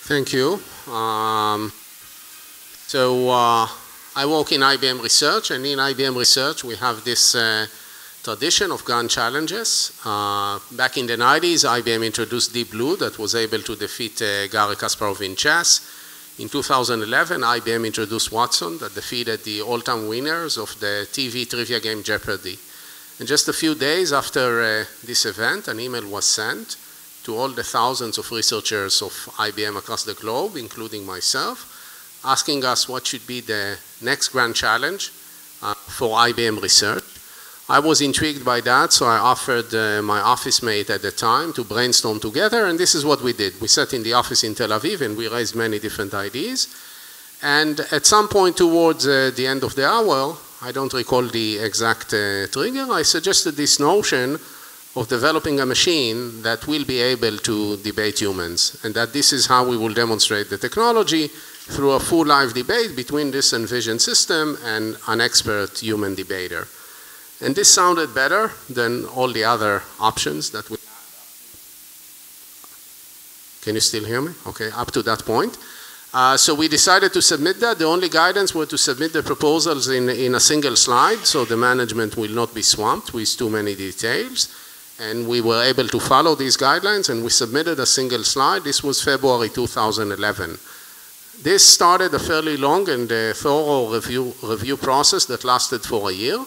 Thank you. I work in IBM Research, and in IBM Research we have this tradition of grand challenges. Back in the 90s, IBM introduced Deep Blue that was able to defeat Garry Kasparov in chess. In 2011, IBM introduced Watson that defeated the all-time winners of the TV trivia game Jeopardy. And just a few days after this event, an email was sent to all the thousands of researchers of IBM across the globe, including myself, asking us what should be the next grand challenge for IBM Research. I was intrigued by that, so I offered my office mate at the time to brainstorm together, and this is what we did. We sat in the office in Tel Aviv, and we raised many different ideas. And at some point towards the end of the hour, I don't recall the exact trigger, I suggested this notion of developing a machine that will be able to debate humans, and that this is how we will demonstrate the technology through a full live debate between this envisioned system and an expert human debater. And this sounded better than all the other options that we had. Can you still hear me? Okay, up to that point. So we decided to submit that. The only guidance was to submit the proposals in a single slide, so the management will not be swamped with too many details. And we were able to follow these guidelines, and we submitted a single slide. This was February 2011. This started a fairly long and thorough review process that lasted for a year.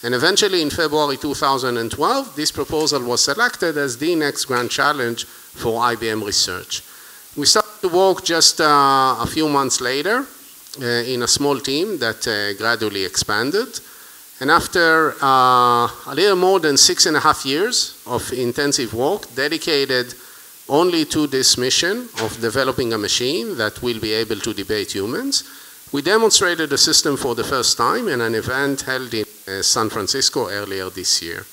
And eventually in February 2012, this proposal was selected as the next grand challenge for IBM Research. We started to work just a few months later in a small team that gradually expanded. And after a little more than 6.5 years of intensive work dedicated only to this mission of developing a machine that will be able to debate humans, we demonstrated the system for the first time in an event held in San Francisco earlier this year.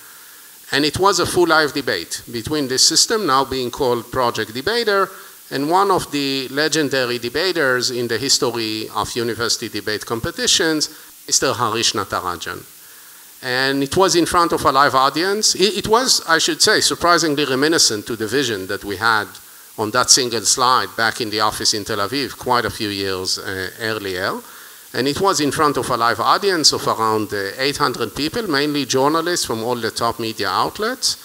And it was a full live debate between this system, now being called Project Debater, and one of the legendary debaters in the history of university debate competitions, Mr. Harish Natarajan. And it was in front of a live audience. It was, I should say, surprisingly reminiscent to the vision that we had on that single slide back in the office in Tel Aviv quite a few years earlier. And it was in front of a live audience of around 800 people, mainly journalists from all the top media outlets.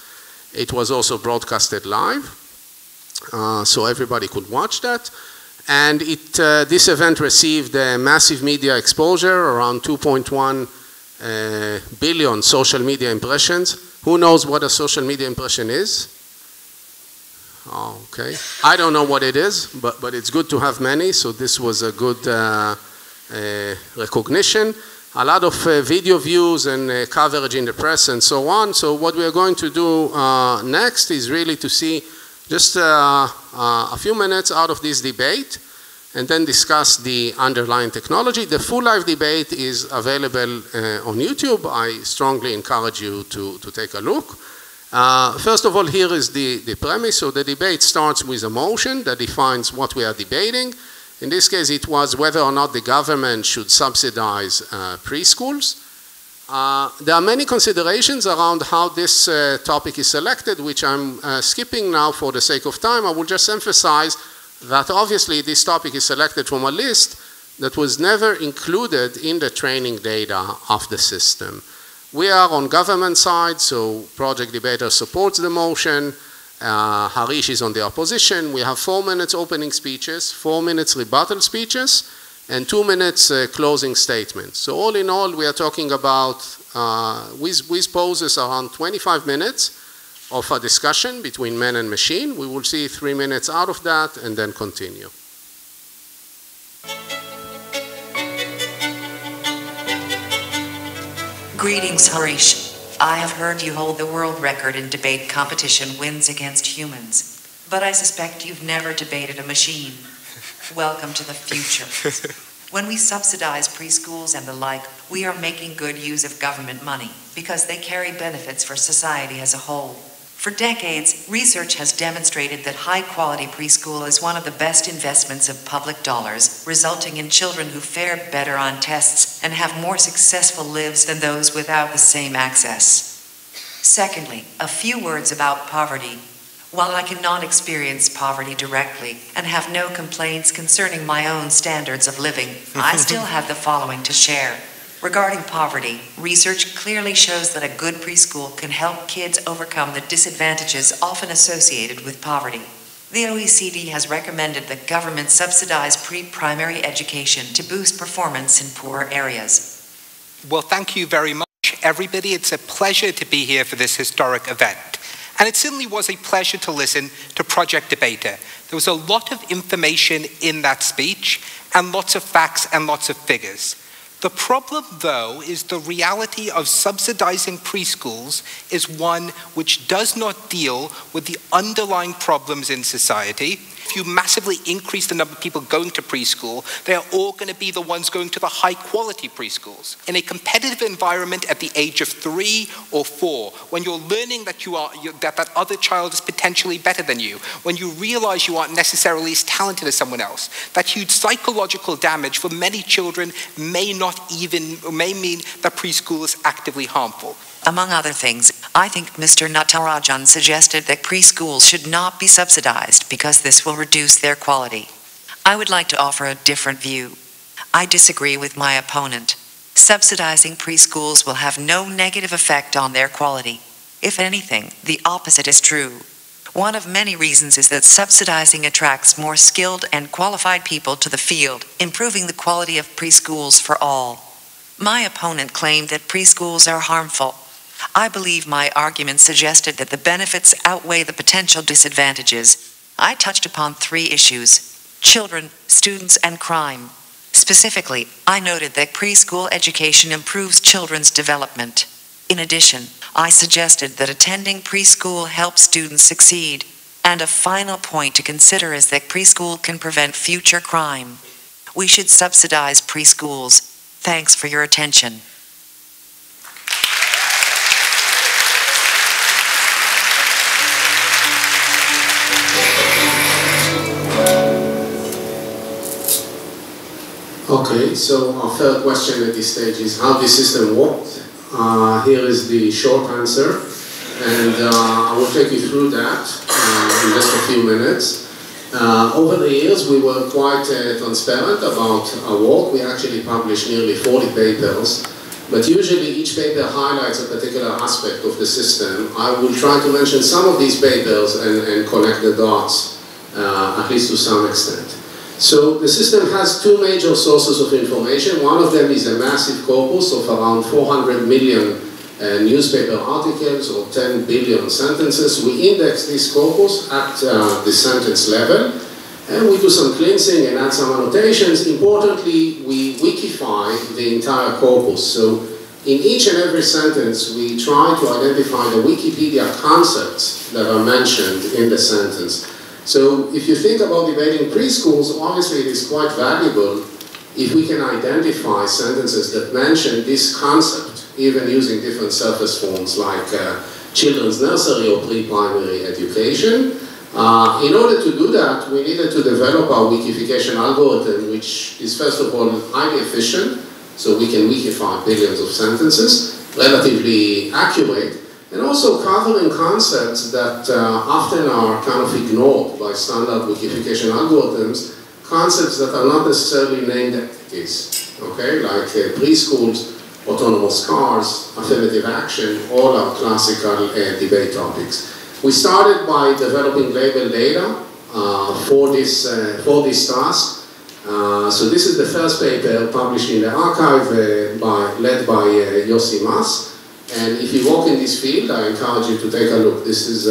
It was also broadcasted live, so everybody could watch that. And this event received massive media exposure, around 2.1 billion social media impressions. Who knows what a social media impression is? Oh, okay. I don't know what it is, but it's good to have many, so this was a good recognition. A lot of video views and coverage in the press and so on. So what we are going to do next is really to see just a few minutes out of this debate and then discuss the underlying technology. The full live debate is available on YouTube. I strongly encourage you to take a look. First of all, here is the premise. So the debate starts with a motion that defines what we are debating. In this case, it was whether or not the government should subsidize preschools. There are many considerations around how this topic is selected, which I'm skipping now for the sake of time. I will just emphasize that obviously this topic is selected from a list that was never included in the training data of the system. We are on government side, so Project Debater supports the motion. Harish is on the opposition. We have 4 minutes opening speeches, 4 minutes rebuttal speeches, and 2 minutes closing statements. So all in all, we are talking about, with poses around 25 minutes of a discussion between man and machine. We will see 3 minutes out of that and then continue. Greetings, Harish. I have heard you hold the world record in debate competition wins against humans, but I suspect you've never debated a machine. Welcome to the future. When we subsidize preschools and the like, we are making good use of government money because they carry benefits for society as a whole. For decades, research has demonstrated that high-quality preschool is one of the best investments of public dollars, resulting in children who fare better on tests and have more successful lives than those without the same access. Secondly, a few words about poverty. While I cannot experience poverty directly and have no complaints concerning my own standards of living, I still have the following to share. Regarding poverty, research clearly shows that a good preschool can help kids overcome the disadvantages often associated with poverty. The OECD has recommended that government subsidize pre-primary education to boost performance in poor areas. Well, thank you very much, everybody. It's a pleasure to be here for this historic event. And it certainly was a pleasure to listen to Project Debater. There was a lot of information in that speech, and lots of facts and lots of figures. The problem, though, is the reality of subsidizing preschools is one which does not deal with the underlying problems in society. If you massively increase the number of people going to preschool, they are all going to be the ones going to the high-quality preschools. In a competitive environment at the age of 3 or 4, when you're learning that that other child is potentially better than you, when you realize you aren't necessarily as talented as someone else, that huge psychological damage for many children may mean that preschool is actively harmful. Among other things, I think Mr. Natarajan suggested that preschools should not be subsidized because this will reduce their quality. I would like to offer a different view. I disagree with my opponent. Subsidizing preschools will have no negative effect on their quality. If anything, the opposite is true. One of many reasons is that subsidizing attracts more skilled and qualified people to the field, improving the quality of preschools for all. My opponent claimed that preschools are harmful. I believe my argument suggested that the benefits outweigh the potential disadvantages. I touched upon 3 issues: children, students, and crime. Specifically, I noted that preschool education improves children's development. In addition, I suggested that attending preschool helps students succeed. And a final point to consider is that preschool can prevent future crime. We should subsidize preschools. Thanks for your attention. Okay, so our third question at this stage is how this system works. Here is the short answer, and I will take you through that in just a few minutes. Over the years, we were quite transparent about our work. We actually published nearly 40 papers, but usually each paper highlights a particular aspect of the system. I will try to mention some of these papers and connect the dots, at least to some extent. So the system has 2 major sources of information. One of them is a massive corpus of around 400 million newspaper articles or 10 billion sentences. We index this corpus at the sentence level, and we do some cleansing and add some annotations. Importantly, we wikify the entire corpus. So in each and every sentence, we try to identify the Wikipedia concepts that are mentioned in the sentence. So if you think about debating preschools, obviously it is quite valuable if we can identify sentences that mention this concept, even using different surface forms like children's nursery or pre-primary education. In order to do that, we needed to develop our wikification algorithm, which is first of all highly efficient, so we can wikify billions of sentences, relatively accurate, and also covering concepts that often are kind of ignored by standard wikifcation algorithms, concepts that are not necessarily named entities, okay, like preschools, autonomous cars, affirmative action, all are classical debate topics. We started by developing label data for this task. So this is the first paper published in the archive led by Yossi Mas. And if you walk in this field, I encourage you to take a look. This is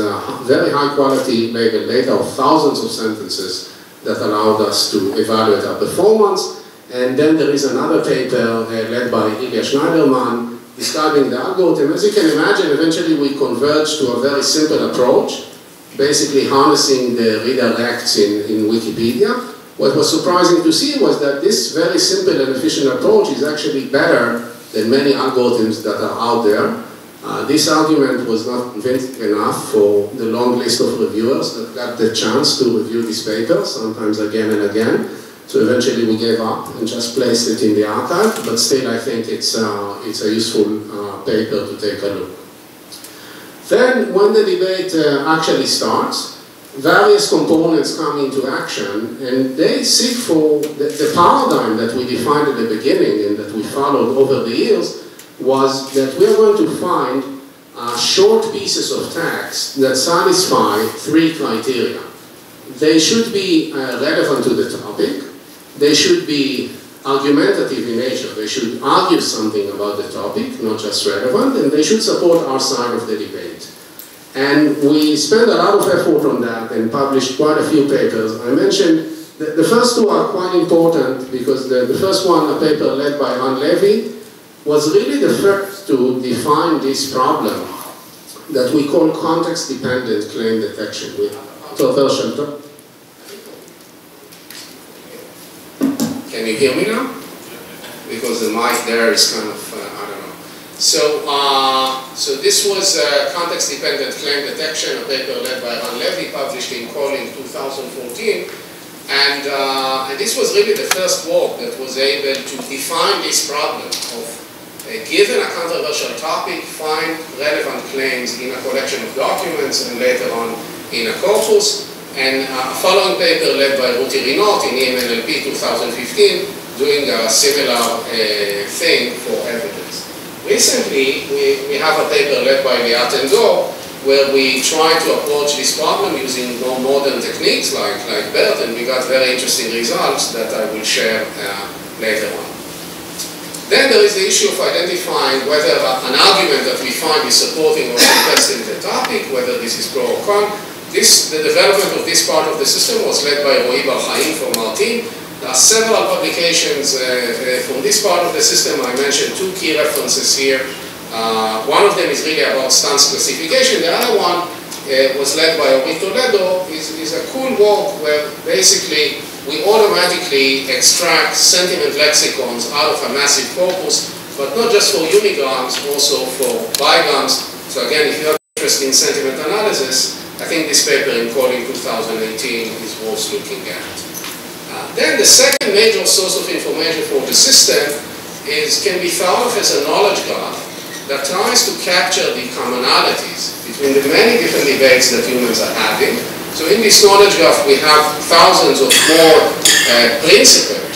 very high quality label data of thousands of sentences that allowed us to evaluate our performance. And then there is another paper led by Ilya Schneiderman describing the algorithm. As you can imagine, eventually we converged to a very simple approach, basically harnessing the redirects in Wikipedia. What was surprising to see was that this very simple and efficient approach is actually better than many algorithms that are out there. This argument was not convincing enough for the long list of reviewers that got the chance to review this paper, sometimes again and again. So eventually we gave up and just placed it in the archive, but still I think it's a useful paper to take a look. Then, when the debate actually starts, various components come into action, and they seek for the paradigm that we defined at the beginning and that we followed over the years was that we are going to find short pieces of text that satisfy three criteria. They should be relevant to the topic, they should be argumentative in nature, they should argue something about the topic, not just relevant, and they should support our side of the debate. And we spent a lot of effort on that and published quite a few papers. I mentioned the first two are quite important because the first one, a paper led by Levy, was really the first to define this problem that we call context-dependent claim detection. Can you hear me now? Because the mic there is kind of, I don't know. So this was context-dependent claim detection, a paper led by Levy, published in Calling 2014. And this was really the first work that was able to define this problem of given a controversial topic, find relevant claims in a collection of documents and later on in a corpus. And a following paper led by Ruti Rinot in NLP 2015 doing a similar thing for evidence. Recently, we have a paper led by Liat and Dor where we try to approach this problem using more modern techniques like BERT, and we got very interesting results that I will share later on. Then there is the issue of identifying whether an argument that we find is supporting or contesting the topic, whether this is pro or con. The development of this part of the system was led by Roy Bar-Chaim from our team. There are several publications from this part of the system. I mentioned two key references here. One of them is really about stance classification. The other one was led by Orit Toledo. Is a cool work where basically we automatically extract sentiment lexicons out of a massive corpus, but not just for unigrams, also for bigrams. So again, if you have interest in sentiment analysis, I think this paper in Calling 2018 is worth looking at. Then the second major source of information for the system can be thought of as a knowledge graph that tries to capture the commonalities between the many different debates that humans are having. So in this knowledge graph, we have thousands of more principled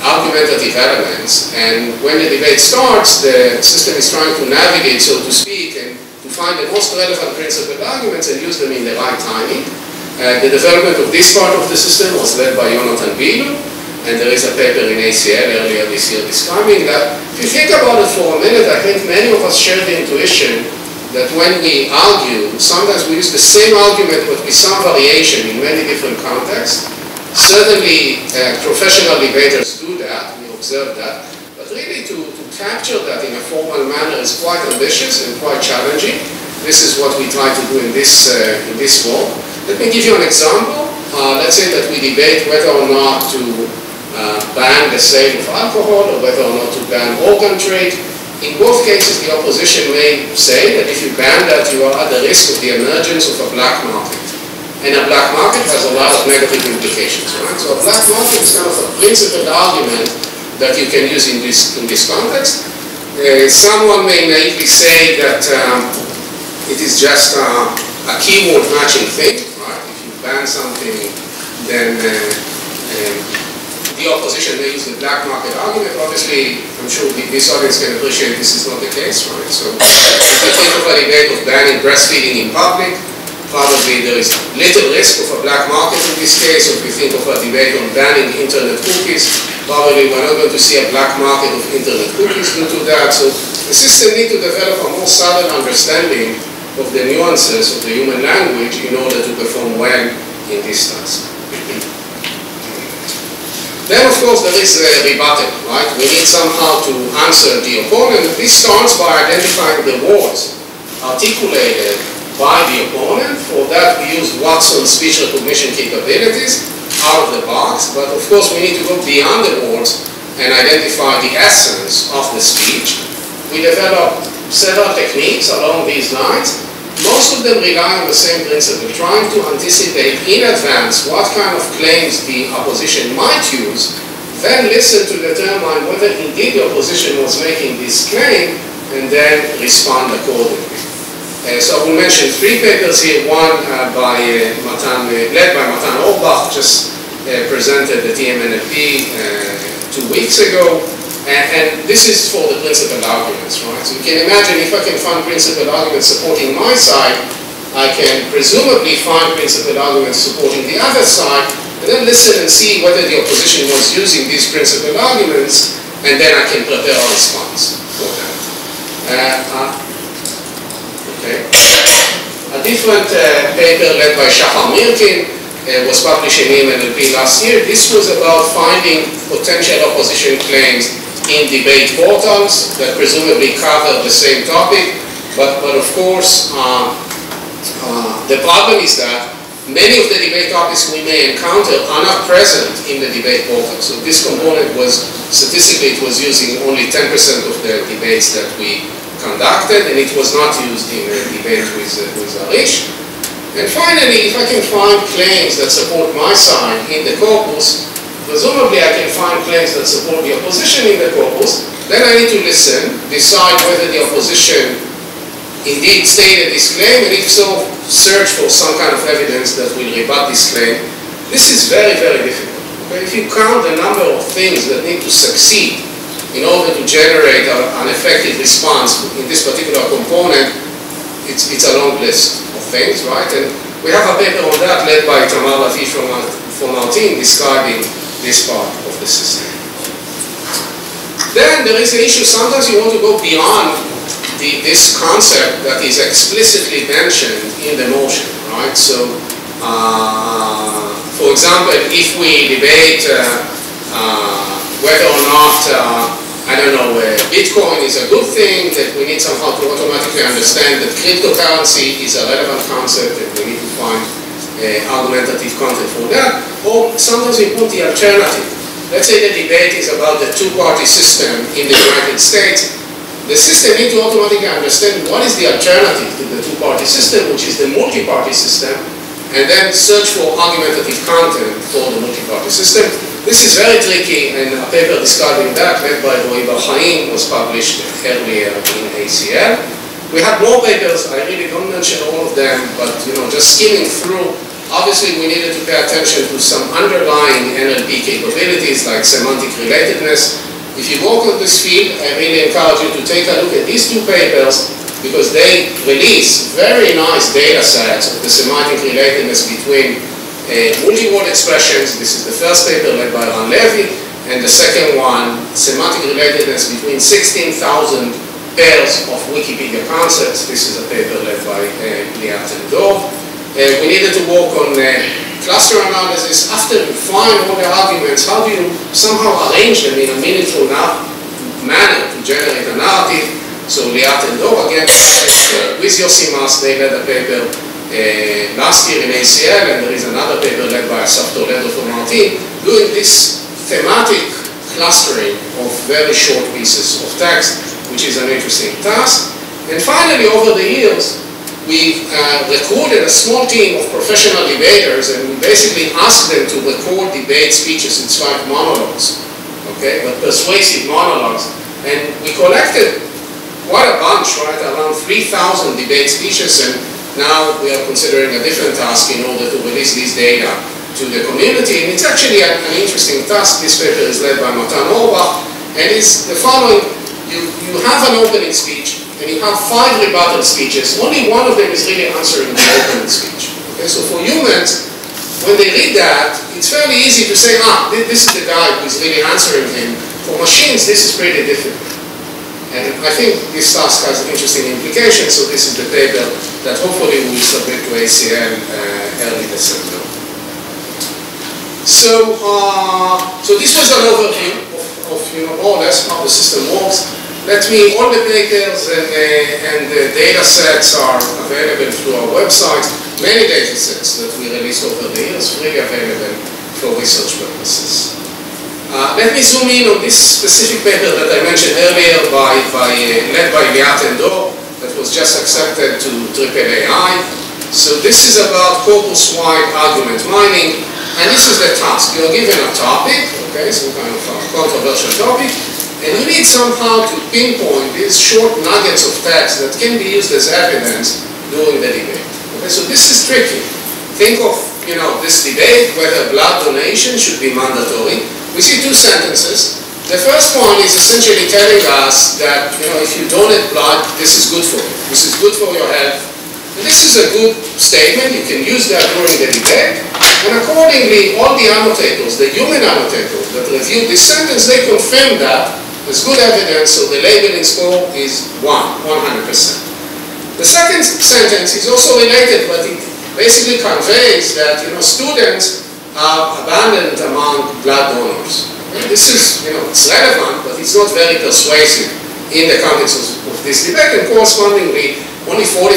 argumentative elements, and when the debate starts, the system is trying to navigate, so to speak, and to find the most relevant principled arguments and use them in the right timing. The development of this part of the system was led by Jonathan Bilu, and there is a paper in ACL earlier this year describing that. If you think about it for a minute, I think many of us share the intuition that when we argue, sometimes we use the same argument but with some variation in many different contexts. Certainly, professional debaters do that, we observe that, but really to capture that in a formal manner is quite ambitious and quite challenging. This is what we try to do in this work. Let me give you an example. Let's say that we debate whether or not to ban the sale of alcohol or whether or not to ban organ trade. In both cases, the opposition may say that if you ban that, you are at the risk of the emergence of a black market. And a black market has a lot of negative implications, right? So a black market is kind of a principled argument that you can use in this context. Someone may naively say that it is just a keyword matching thing, right? If you ban something, then the opposition may use the black market argument. Obviously, I'm sure this audience can appreciate this is not the case, right? So if you think of a debate of banning breastfeeding in public, probably there is little risk of a black market in this case. If we think of a debate on banning internet cookies, probably we're not going to see a black market of internet cookies due to that. So the system needs to develop a more subtle understanding of the nuances of the human language in order to perform well in this task. Then, of course, there is a rebuttal, right? We need somehow to answer the opponent. This starts by identifying the words articulated by the opponent. For that, we use Watson's speech recognition capabilities out of the box. But, of course, we need to go beyond the words and identify the essence of the speech. We developed several techniques along these lines. Most of them rely on the same principle, trying to anticipate in advance what kind of claims the opposition might use, then listen to determine whether indeed the opposition was making this claim, and then respond accordingly. So I will mention 3 papers here. One led by Matan Orbach, just presented at TMNLP 2 weeks ago. And this is for the principal arguments, right? So you can imagine if I can find principal arguments supporting my side, I can presumably find principal arguments supporting the other side, and then listen and see whether the opposition was using these principal arguments, and then I can prepare a response for that. Okay. A different paper led by Shachar Mirkin was published in NLP last year. This was about finding potential opposition claims in debate portals that presumably cover the same topic, but of course the problem is that many of the debate topics we may encounter are not present in the debate portal. So this component was, statistically, it was using only 10% of the debates that we conducted, and it was not used in a debate with Arish. And finally, if I can find claims that support my side in the corpus, presumably I can find claims that support the opposition in the corpus, then I need to listen, decide whether the opposition indeed stated this claim, and if so, search for some kind of evidence that will rebut this claim. This is very, very difficult. Okay? If you count the number of things that need to succeed in order to generate an effective response in this particular component, it's a long list of things, right? And we have a paper on that led by Tamar Lavi from our team describing this part of the system. Then there is the issue, sometimes you want to go beyond this concept that is explicitly mentioned in the motion, right? So, for example, if we debate whether or not I don't know, Bitcoin is a good thing, that we need somehow to automatically understand that cryptocurrency is a relevant concept and we need to find argumentative content for that. Or sometimes we put the alternative. Let's say the debate is about the two-party system in the United States. The system needs to automatically understand what is the alternative to the two-party system, which is the multi-party system, and then search for argumentative content for the multi-party system. This is very tricky, and a paper describing that, led by Roy Bar-Chaim, was published earlier in ACL. We have more papers. I really don't mention all of them, but just skimming through, obviously we needed to pay attention to some underlying NLP capabilities like semantic relatedness. If you work on this field, I really encourage you to take a look at these 2 papers, because they release very nice data sets of the semantic relatedness between multi-word expressions. This is the first paper led by Ran Levy, and the second one, semantic relatedness between 16,000 pairs of Wikipedia concepts. This is a paper led by Liat and Dov. We needed to work on cluster analysis. After you find all the arguments, how do you somehow arrange them in a meaningful manner to generate a narrative? So Liat and Dov, again, with Yossi Mas, they led a paper last year in ACL, and there is another paper led by Asaf Toledo from our team, doing this thematic clustering of very short pieces of text, which is an interesting task. And finally, over the years, we recruited a small team of professional debaters, and we basically asked them to record debate speeches. It's like monologues, okay, but persuasive monologues. And we collected quite a bunch, right, around 3,000 debate speeches, and now we are considering a different task in order to release these data to the community. And it's actually an interesting task. This paper is led by Matan Orbach, and it's the following. You have an opening speech, and you have 5 rebuttal speeches. Only one of them is really answering the opening speech. Okay? So for humans, when they read that, it's fairly easy to say, this is the guy who is really answering him. For machines, this is pretty difficult. And I think this task has interesting implications, so this is the paper that hopefully we will submit to ACL early December. So this was an overview of more or less how the system works. All the papers and the data sets are available through our website. Many data sets that we released over the years, freely available for research purposes. Let me zoom in on this specific paper that I mentioned earlier led by Liat and Dov, that was just accepted to AAAI. So this is about corpus-wide argument mining, and this is the task. You're given a topic, okay, some kind of a controversial topic, and you need somehow to pinpoint these short nuggets of text that can be used as evidence during the debate. Okay, so this is tricky. Think of, this debate, whether blood donation should be mandatory. We see two sentences. The first one is essentially telling us that, if you donate blood, this is good for you. This is good for your health. And this is a good statement. You can use that during the debate. And accordingly, all the annotators, the human annotators that reviewed this sentence, they confirm that as good evidence, so the labeling score is 100%. The second sentence is also related, but it basically conveys that, students are abandoned among blood donors. This is, it's relevant, but it's not very persuasive in the context of this debate, and correspondingly, only 40%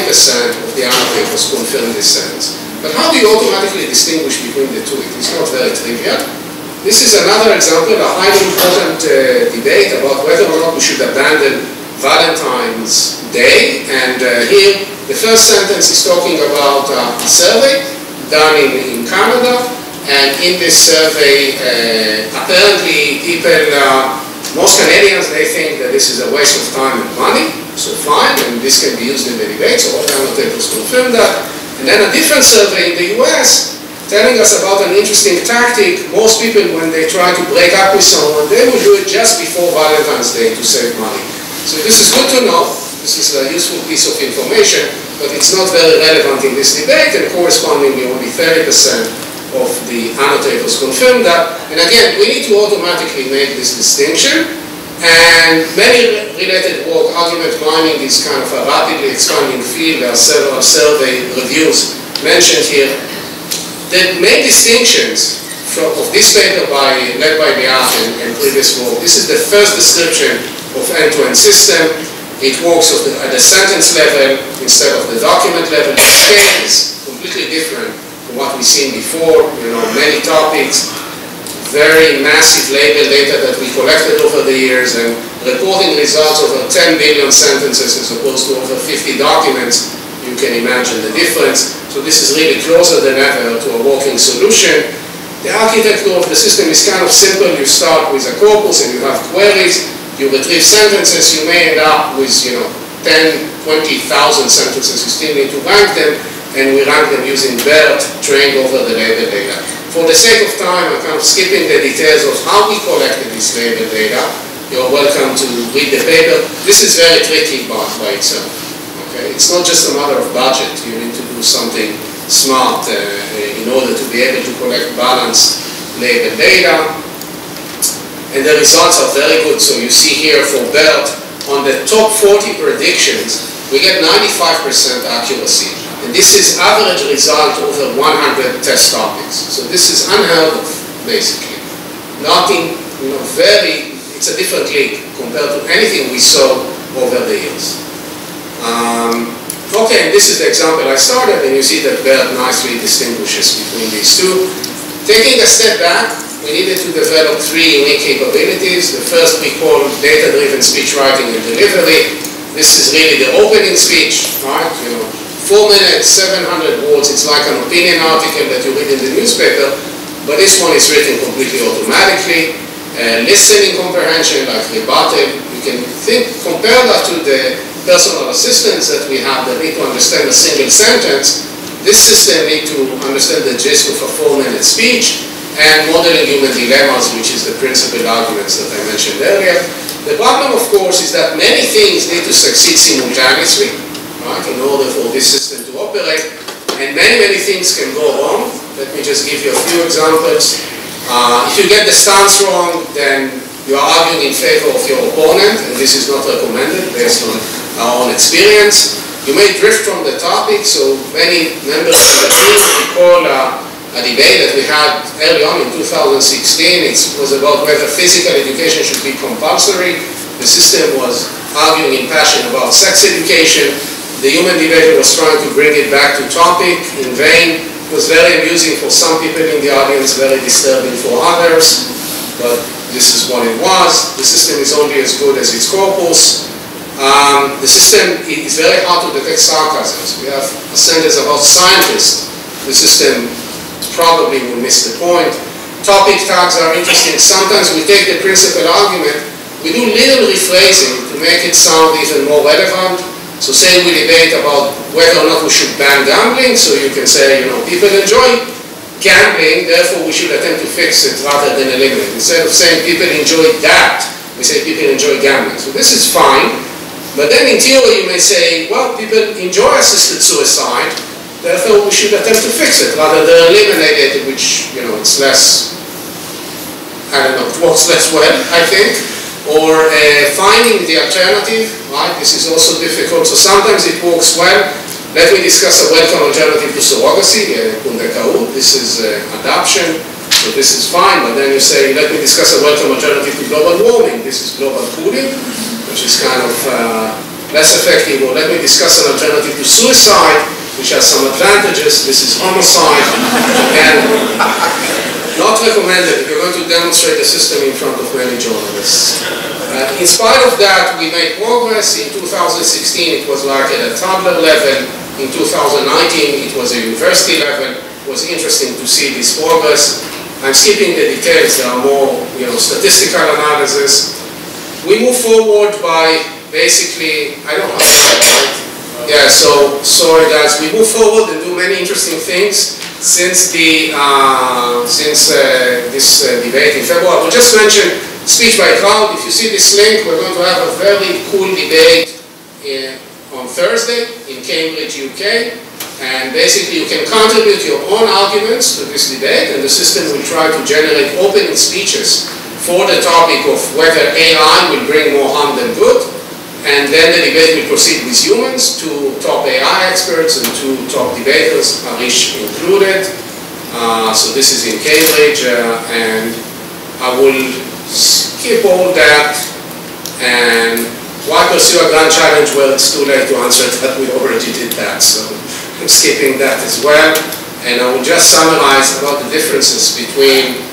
of the annotators confirm this sentence. But how do you automatically distinguish between the two? It is not very trivial. This is another example, a highly important debate about whether or not we should abandon Valentine's Day. And here, the first sentence is talking about a survey done in Canada. And in this survey, apparently most Canadians, they think that this is a waste of time and money. So fine, and this can be used in the debate, so all the annotators confirm that. And then a different survey in the US telling us about an interesting tactic. Most people, when they try to break up with someone, they will do it just before Valentine's Day to save money. So this is good to know. This is a useful piece of information, but it's not very relevant in this debate, and correspondingly only 30% of the annotators confirm that. And again, we need to automatically make this distinction. And many related work, argument mining is kind of a rapidly expanding field. There are several survey reviews mentioned here. The main distinctions of this paper led by Beat and previous work, this is the first description of end-to-end system. It works at the sentence level instead of the document level. The scale is completely different from what we've seen before. Many topics, very massive label data that we collected over the years, and reporting results over 10 billion sentences as opposed to over 50 documents. You can imagine the difference. So this is really closer than ever to a working solution. The architecture of the system is kind of simple. You start with a corpus and you have queries. You retrieve sentences. You may end up with 10, 20,000 sentences. You still need to rank them, and we rank them using BERT trained over the label data. For the sake of time, I'm kind of skipping the details of how we collected this label data. You're welcome to read the paper. This is very tricky by itself. Okay? It's not just a matter of budget. You need to do something smart in order to be able to collect balanced label data. And the results are very good. So you see here for BERT, on the top 40 predictions, we get 95% accuracy. And this is average result over 100 test topics. So this is unheard of, basically. Nothing, it's a different league compared to anything we saw over the years. Okay, and this is the example I started, and you see that BERT nicely distinguishes between these two. Taking a step back, we needed to develop 3 unique capabilities. The first we call data-driven speech writing and delivery. This is really the opening speech, right? 4 minutes, 700 words, it's like an opinion article that you read in the newspaper, but this one is written completely automatically. Listening comprehension, like rebuttal, you can compare that to the personal assistants that we have that need to understand a single sentence. This system needs to understand the gist of a 4-minute speech, and modeling human dilemmas, which is the principal arguments that I mentioned earlier. The problem, of course, is that many things need to succeed simultaneously, right, in order for this system to operate, and many things can go wrong. Let me just give you a few examples. If you get the stance wrong, then you are arguing in favor of your opponent, and this is not recommended based on our own experience. You may drift from the topic, so many members of the team recall a debate that we had early on in 2016. It was about whether physical education should be compulsory. The system was arguing in passion about sex education. The human debater was trying to bring it back to topic in vain. It was very amusing for some people in the audience, very disturbing for others, but this is what it was. The system is only as good as its corpus. The system is very hard to detect sarcasms. We have a sentence about scientists. The system probably will miss the point. Topic tags are interesting. Sometimes we take the principal argument, we do little rephrasing to make it sound even more relevant. So say we debate about whether or not we should ban gambling, so you can say, people enjoy gambling, therefore we should attempt to fix it rather than eliminate it. Instead of saying people enjoy that, we say people enjoy gambling. So this is fine, but then in theory you may say, well, people enjoy assisted suicide, therefore we should attempt to fix it rather than eliminate it, which, it's less, it works less well, I think. Or finding the alternative, right? This is also difficult. So sometimes it works well. Let me discuss a welcome alternative to surrogacy, pundakaut. This is adoption, so this is fine. But then you say, let me discuss a welcome alternative to global warming. This is global cooling, which is kind of less effective. Or let me discuss an alternative to suicide, which has some advantages. This is homicide. And not recommended if you're going to demonstrate the system in front of many journalists. In spite of that, we made progress. In 2016, it was like at a toddler level. In 2019, it was a university level. It was interesting to see this progress. I'm skipping the details. There are more, statistical analysis. We move forward by basically, I don't have to yeah, so sorry guys. We move forward and do many interesting things since this debate in February. We'll just mention speech by crowd. If you see this link, we're going to have a very cool debate on Thursday in Cambridge, UK. And basically you can contribute your own arguments to this debate, and the system will try to generate opening speeches for the topic of whether AI will bring more harm than good. And then the debate will proceed with humans, 2 top AI experts and 2 top debaters, Harish included. So this is in Cambridge, and I will skip all that. And why pursue a grand challenge? Well, it's too late to answer that. We already did that, so I'm skipping that as well. And I will just summarize about the differences between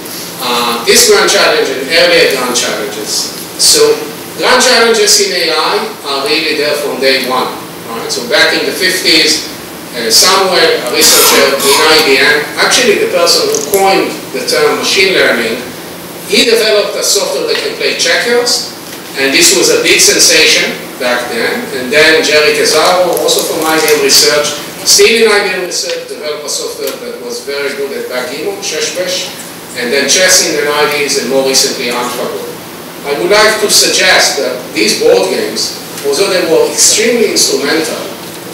this grand challenge and earlier grand challenges. So grand challenges in AI are really there from day one. Right? So back in the 50s, somewhere a researcher in IBM, actually the person who coined the term machine learning, he developed a software that can play checkers, and this was a big sensation back then. And then Jerry Tesaro, also from IBM Research, still in IBM Research, developed a software that was very good at backgammon, Sheshbesh, and then chess in the 90s, and more recently AlphaGo. I would like to suggest that these board games, although they were extremely instrumental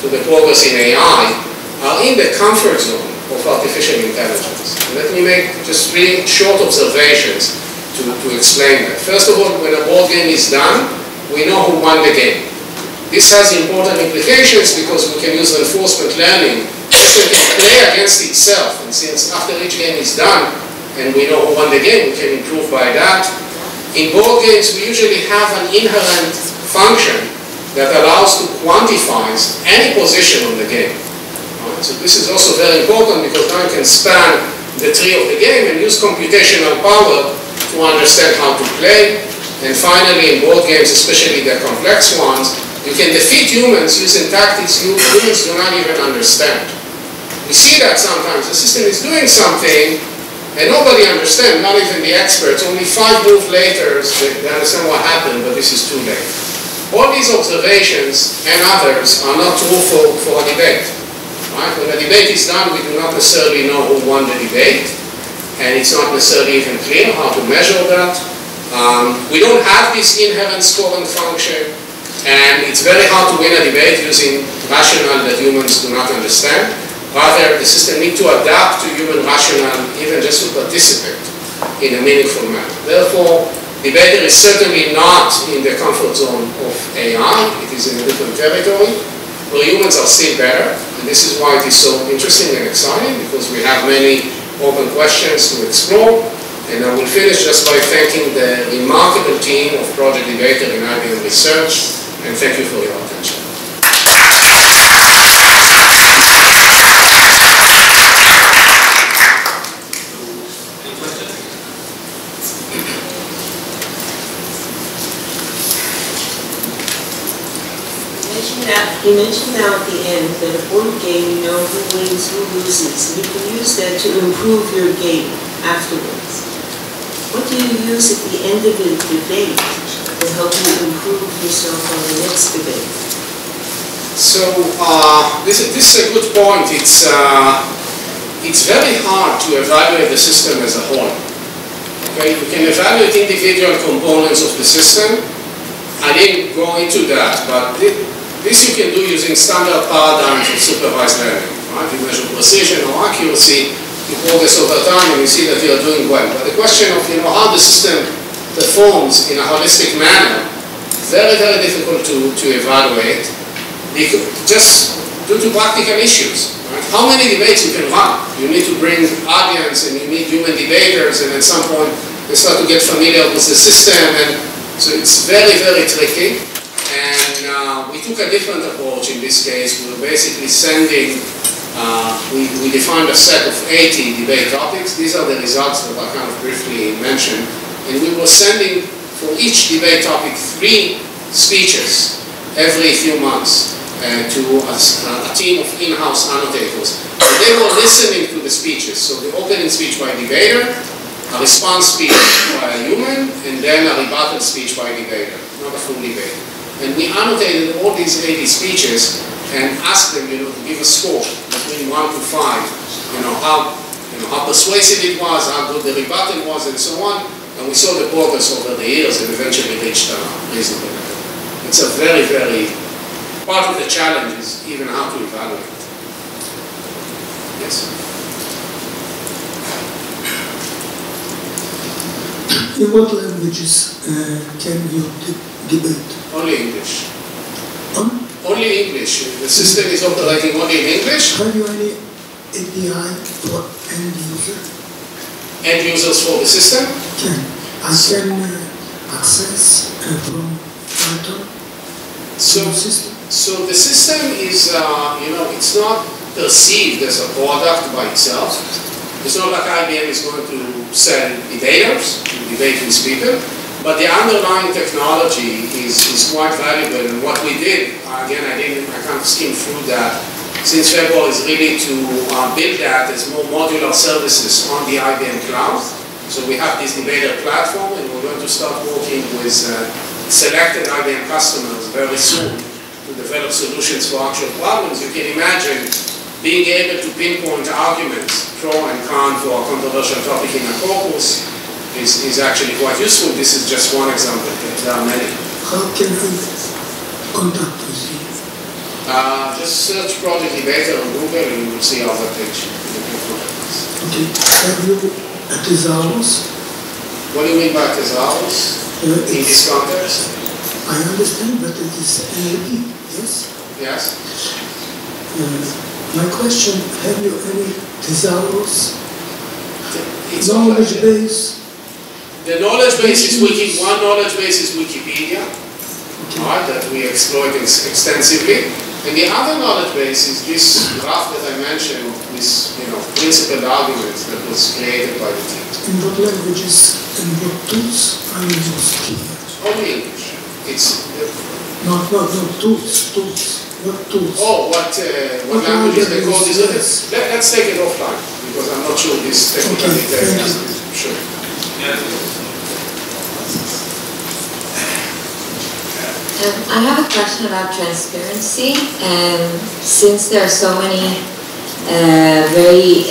to the progress in AI, are in the comfort zone of artificial intelligence. And let me make just 3 short observations to explain that. First of all, when a board game is done, we know who won the game. This has important implications because we can use reinforcement learning. So it can play against itself, and since after each game is done and we know who won the game, we can improve by that. In board games, we usually have an inherent function that allows to quantify any position on the game. Right? So this is also very important because now you can span the tree of the game and use computational power to understand how to play. And finally, in board games, especially the complex ones, you can defeat humans using tactics humans do not even understand. We see that sometimes the system is doing something and nobody understands, not even the experts. Only 5 moves later, they understand what happened, but this is too late. All these observations and others are not true for a debate. Right? When a debate is done, we do not necessarily know who won the debate, and it's not necessarily even clear how to measure that. We don't have this inherent scoring function, and it's very hard to win a debate using rationale that humans do not understand. Rather, the system needs to adapt to human rationale, even just to participate in a meaningful manner. Therefore, debater is certainly not in the comfort zone of AI. It is in a different territory, where humans are still better. And this is why it is so interesting and exciting, because we have many open questions to explore. And I will finish just by thanking the remarkable team of Project Debater in IBM Research, and thank you for your attention. You mentioned now at the end that a board game, you know who wins, who loses, and you can use that to improve your game afterwards. What do you use at the end of the debate to help you improve yourself on the next debate? So this is a good point. It's very hard to evaluate the system as a whole. Okay, you can evaluate individual components of the system. I didn't go into that, but this you can do using standard paradigms of supervised learning. Right? You measure precision or accuracy, you progress over time, and you see that you are doing well. But the question of how the system performs in a holistic manner, very, very difficult to evaluate, just due to practical issues. Right? How many debates you can run? You need to bring audience, and you need human debaters, and at some point they start to get familiar with the system, and so it's very, very tricky. And we took a different approach in this case. We were basically sending, we defined a set of 80 debate topics. These are the results that I kind of briefly mentioned. And we were sending for each debate topic 3 speeches every few months to a team of in-house annotators. So they were listening to the speeches. So the opening speech by debater, a response speech by a human, and then a rebuttal speech by a debater, not a full debate. And we annotated all these 80 speeches and asked them, to give a score between 1 to 5, how persuasive it was, how good the rebuttal was, and so on. And we saw the progress over the years and eventually reached a reasonable level. It's a very, very, part of the challenge is even how to evaluate. Yes? In what languages can you debate? Only English. Only English. The system is operating only in English. Have you any API for end user? End users for the system? I can access from Python the system. So the system is, it's not perceived as a product by itself. It's not like IBM is going to sell debaters to debate with people, but the underlying technology is quite valuable. And what we did, again, I can't skim through that since February, is really to build that as more modular services on the IBM cloud. So we have this debater platform, and we're going to start working with selected IBM customers very soon to develop solutions for actual problems. You can imagine being able to pinpoint arguments, pro and con, for a controversial topic in a corpus is actually quite useful. This is just one example, but there are many. How can I contact with you? Just search Project Debater on Google and you will see our page. Okay. Have you a thesaurus? What do you mean by thesaurus in this context? I understand, but it is NLP, yes? Yes. My question, have you any thesaurus? It's knowledge base? The knowledge base is one knowledge base is Wikipedia, right, that we exploit extensively. And the other knowledge base is this graph that I mentioned, this principled arguments that was created by the team. In what languages and what tools are used here? Only English. It's not tools. What tools? Oh, what languages the code is written? Let's take it offline because I'm not sure this technical details. Sure. I have a question about transparency, and since there are so many very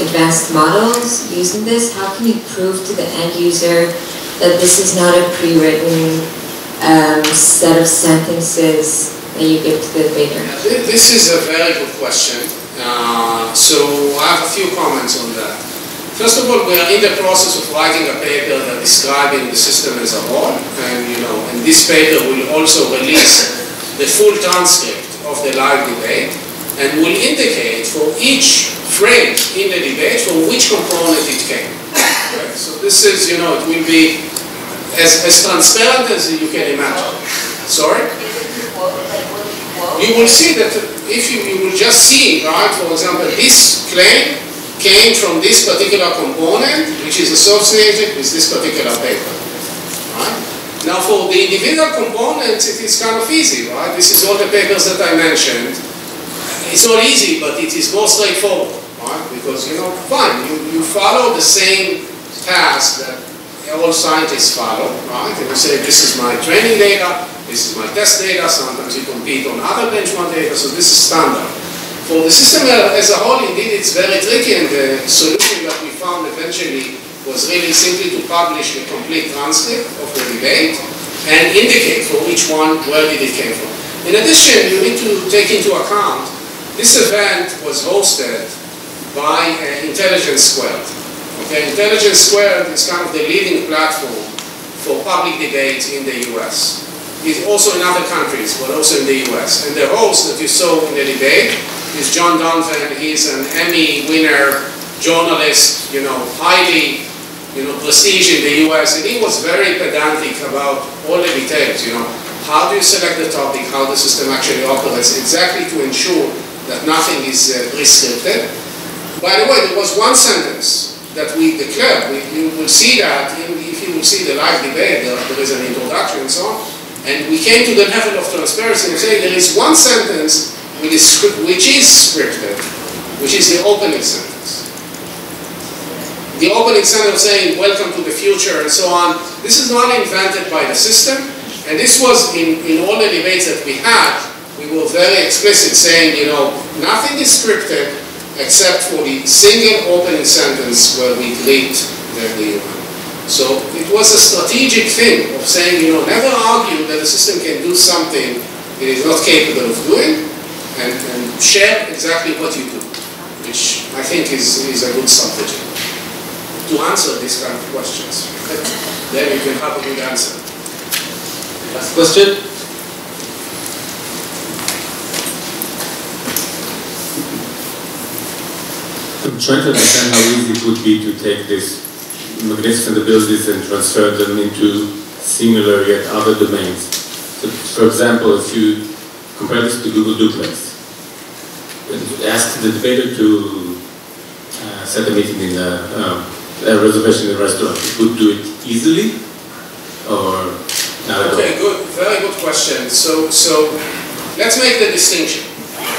advanced models using this, how can you prove to the end user that this is not a pre-written set of sentences that you give to the debater? This is a very good question. So I have a few comments on that. First of all, we are in the process of writing a paper that describing the system as a whole, and this paper will also release the full transcript of the live debate, and will indicate for each phrase in the debate from which component it came. Okay? So this is, it will be as transparent as you can imagine. Sorry? You will see that if you will just see, right, for example, this claim came from this particular component, which is associated with this particular paper. Right? Now, for the individual components, it is kind of easy, right? This is all the papers that I mentioned. It's not easy, but it is more straightforward, right? Because, fine, you follow the same path that all scientists follow, right? And you say, this is my training data, This is my test data. Sometimes you compete on other benchmark data, so this is standard. For the system as a whole, indeed, it's very tricky, and the solution that we found eventually was really simply to publish the complete transcript of the debate and indicate for each one where did it came from. In addition, you need to take into account this event was hosted by Intelligence Squared. Okay, Intelligence Squared is kind of the leading platform for public debates in the US. It's also in other countries, but also in the US. And the host that you saw in the debate is John Donovan. He's an Emmy winner, journalist, highly, prestige in the US. And he was very pedantic about all the details, How do you select the topic, how the system actually operates, exactly to ensure that nothing is prescripted. By the way, there was one sentence that we declared. You will see that, if you will see the live debate, there is an introduction and so on. And we came to the level of transparency and say there is one sentence which is scripted, which is the opening sentence. The opening sentence saying, welcome to the future, and so on. This is not invented by the system. And this was in all the debates that we had. We were very explicit saying, nothing is scripted except for the single opening sentence where we greet the UN. So it was a strategic thing of saying, never argue that the system can do something it is not capable of doing, and share exactly what you do, which I think is a good strategy to answer these kind of questions. Then you can have a good answer. Last question. I'm trying to understand how easy it would be to take these magnificent abilities and transfer them into similar yet other domains. So, for example, if you compare this to Google Duplex, and ask the debater to set a meeting in a reservation in a restaurant, it would do it easily or not at all? Okay, good, very good question. So let's make the distinction.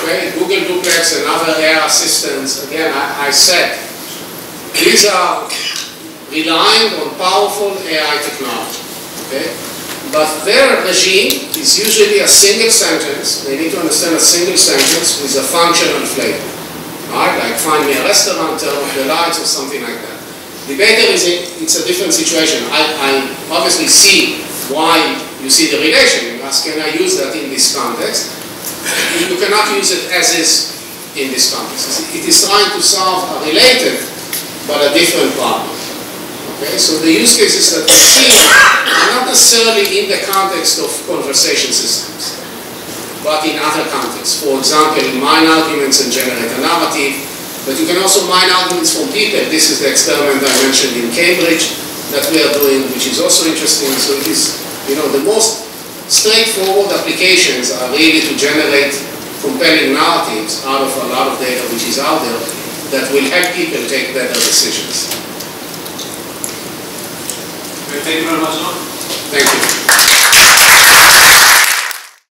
Okay, Google Duplex and other AI systems, again, I said, these are relying on powerful AI technology, okay? But their regime is usually a single sentence. They need to understand a single sentence with a functional flavor, right? Like find me a restaurant, turn off the lights, or something like that. Debater it's a different situation. I obviously see why you see the relation. You ask, can I use that in this context? You cannot use it as is in this context. It is trying to solve a related but a different problem. Okay, so the use cases that we see are not necessarily in the context of conversation systems, but in other contexts. For example, mine arguments and generate a narrative, but you can also mine arguments from people. This is the experiment I mentioned in Cambridge that we are doing, which is also interesting. So it is, the most straightforward applications are really to generate compelling narratives out of a lot of data which is out there that will help people take better decisions. Thank you very much, Noam. Thank you.